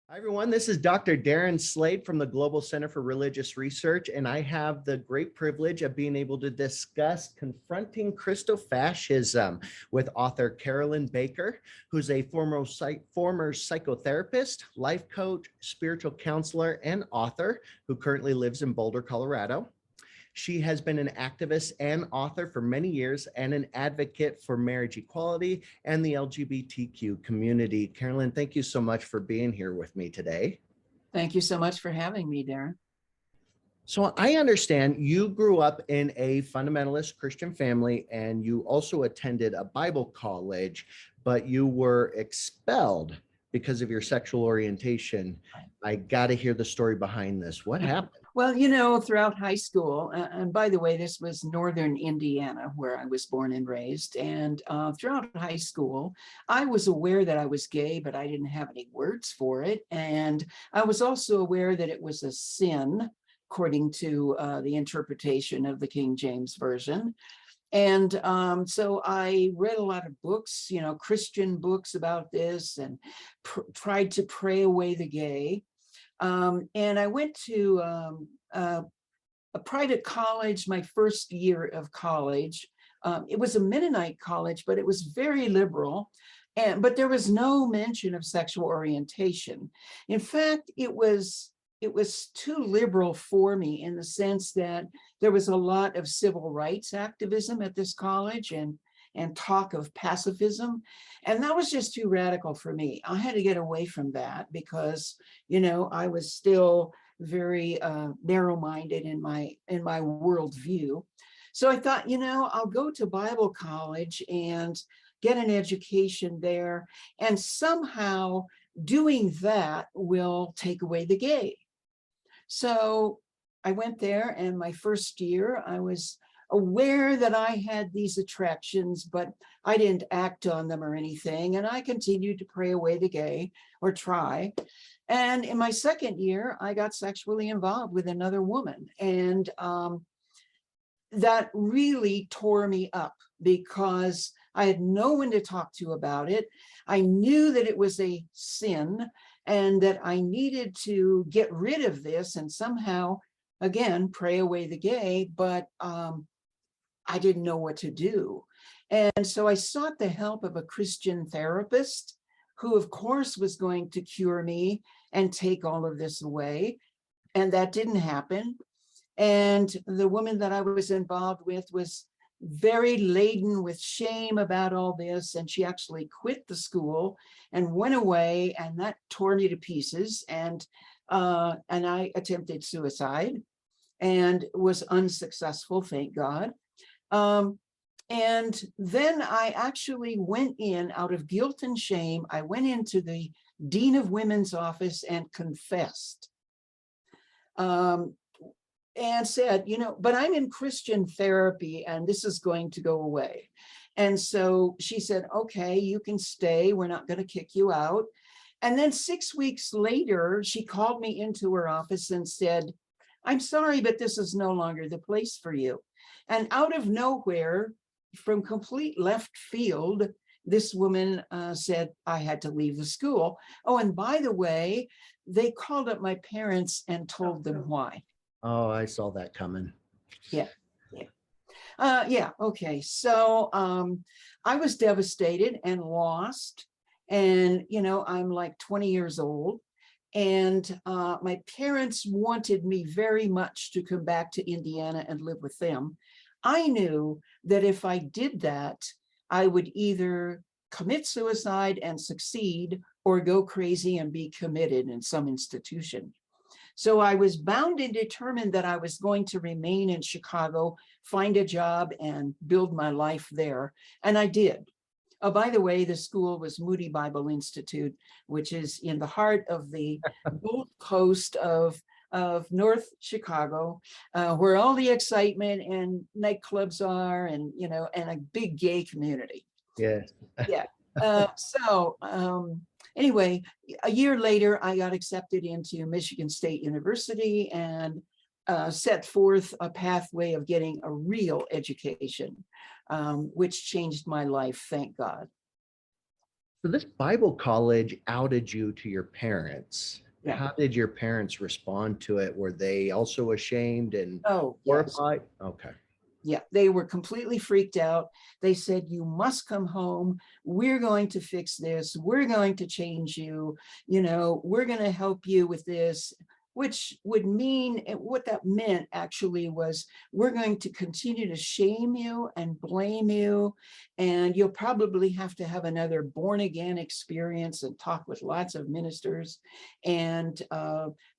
Hi, everyone. This is Dr. Darren Slade from the Global Center for Religious Research, and I have the great privilege of being able to discuss Confronting Christofascism with author Carolyn Baker, who's a former psychotherapist, life coach, spiritual counselor, and author who currently lives in Boulder, Colorado. She has been an activist and author for many years and an advocate for marriage equality and the LGBTQ community. Carolyn, thank you so much for being here with me today. Thank you so much for having me, Darren. So I understand you grew up in a fundamentalist Christian family and you also attended a Bible college, but you were expelled because of your sexual orientation. I got to hear the story behind this. What happened? Well, throughout high school, and by the way, this was northern Indiana, where I was born and raised. And throughout high school, I was aware that I was gay, but I didn't have any words for it. And I was also aware that it was a sin, according to the interpretation of the King James Version. And so I read a lot of books, Christian books about this, and tried to pray away the gay. And I went to a private college my first year of college. It was a Mennonite college, but it was very liberal. But there was no mention of sexual orientation. In fact, it was too liberal for me, in the sense that there was a lot of civil rights activism at this college and talk of pacifism. And that was just too radical for me. I had to get away from that because, I was still very narrow-minded in my worldview. So I thought, I'll go to Bible college and get an education there. And somehow doing that will take away the gay. So I went there, and my first year I was aware that I had these attractions, but I didn't act on them or anything. And I continued to pray away the gay, or try. And in my second year, I got sexually involved with another woman. And that really tore me up, because I had no one to talk to about it. I knew that it was a sin and that I needed to get rid of this and somehow, again, pray away the gay, but I didn't know what to do. And so I sought the help of a Christian therapist who, of course, was going to cure me and take all of this away. And that didn't happen. And the woman that I was involved with was very laden with shame about all this. And she actually quit the school and went away, and that tore me to pieces. And I attempted suicide and was unsuccessful, thank God. And then I actually went in out of guilt and shame. I went into the Dean of Women's office and confessed. And said, but I'm in Christian therapy and this is going to go away. And so she said, okay, you can stay. We're not going to kick you out. And then 6 weeks later, she called me into her office and said, I'm sorry, but this is no longer the place for you. And out of nowhere, from complete left field, this woman said I had to leave the school. Oh, and by the way, they called up my parents and told them why. Oh, I saw that coming. Yeah. Okay. So I was devastated and lost. And, I'm like 20 years old. And my parents wanted me very much to come back to Indiana and live with them. I knew that if I did that, I would either commit suicide and succeed, or go crazy and be committed in some institution. So I was bound and determined that I was going to remain in Chicago, find a job, and build my life there. And I did. Oh, by the way, the school was Moody Bible Institute, which is in the heart of the Gold Coast of North Chicago, where all the excitement and nightclubs are, and and a big gay community. Yes. Yeah. Anyway, a year later, I got accepted into Michigan State University and set forth a pathway of getting a real education, which changed my life, thank God. So this Bible college outed you to your parents. Yeah. How did your parents respond to it? Were they also ashamed and Oh, yes. horrified? Okay. Yeah, they were completely freaked out. They said, you must come home. We're going to fix this. We're going to change you. We're going to help you with this, which would mean what that meant actually was we're going to continue to shame you and blame you. And you'll probably have to have another born again experience and talk with lots of ministers. And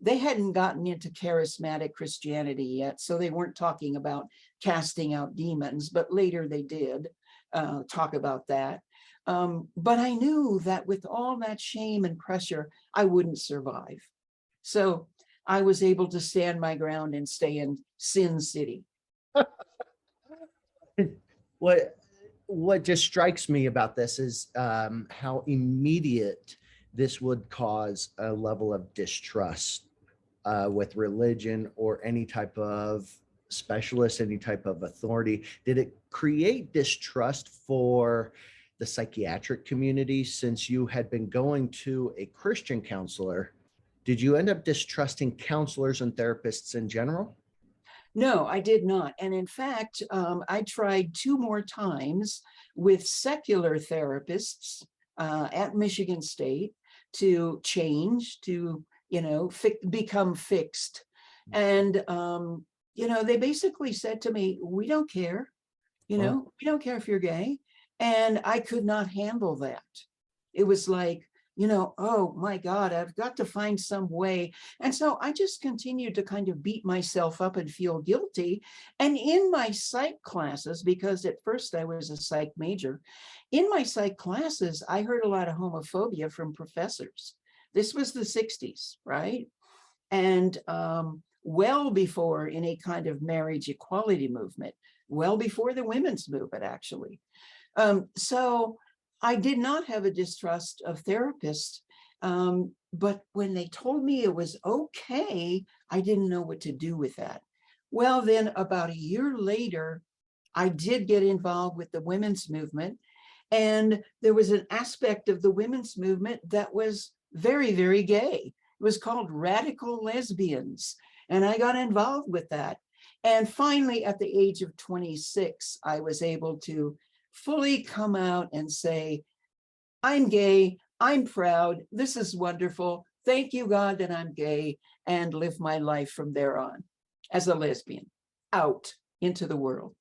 they hadn't gotten into charismatic Christianity yet. So they weren't talking about casting out demons, but later they did talk about that. But I knew that with all that shame and pressure, I wouldn't survive. So I was able to stand my ground and stay in Sin City. What just strikes me about this is how immediate this would cause a level of distrust with religion or any type of specialist, any type of authority. Did it create distrust for the psychiatric community since you had been going to a Christian counselor? Did you end up distrusting counselors and therapists in general? No, I did not. And in fact, I tried 2 more times with secular therapists at Michigan State to change, to, become fixed. And, they basically said to me, we don't care, Well, we don't care if you're gay. And I could not handle that. It was like, oh my God, I've got to find some way. And so I just continued to kind of beat myself up and feel guilty. And in my psych classes, because at first I was a psych major, in my psych classes, I heard a lot of homophobia from professors. This was the 60s, right? And well before any kind of marriage equality movement, well before the women's movement, actually. So I did not have a distrust of therapists, but when they told me it was okay, I didn't know what to do with that. Well, then about a year later, I did get involved with the women's movement, and there was an aspect of the women's movement that was very, very gay. It was called Radical Lesbians, and I got involved with that. And finally, at the age of 26, I was able to fully come out and say, I'm gay, I'm proud, this is wonderful, thank you, God, that I'm gay, and live my life from there on as a lesbian, out into the world.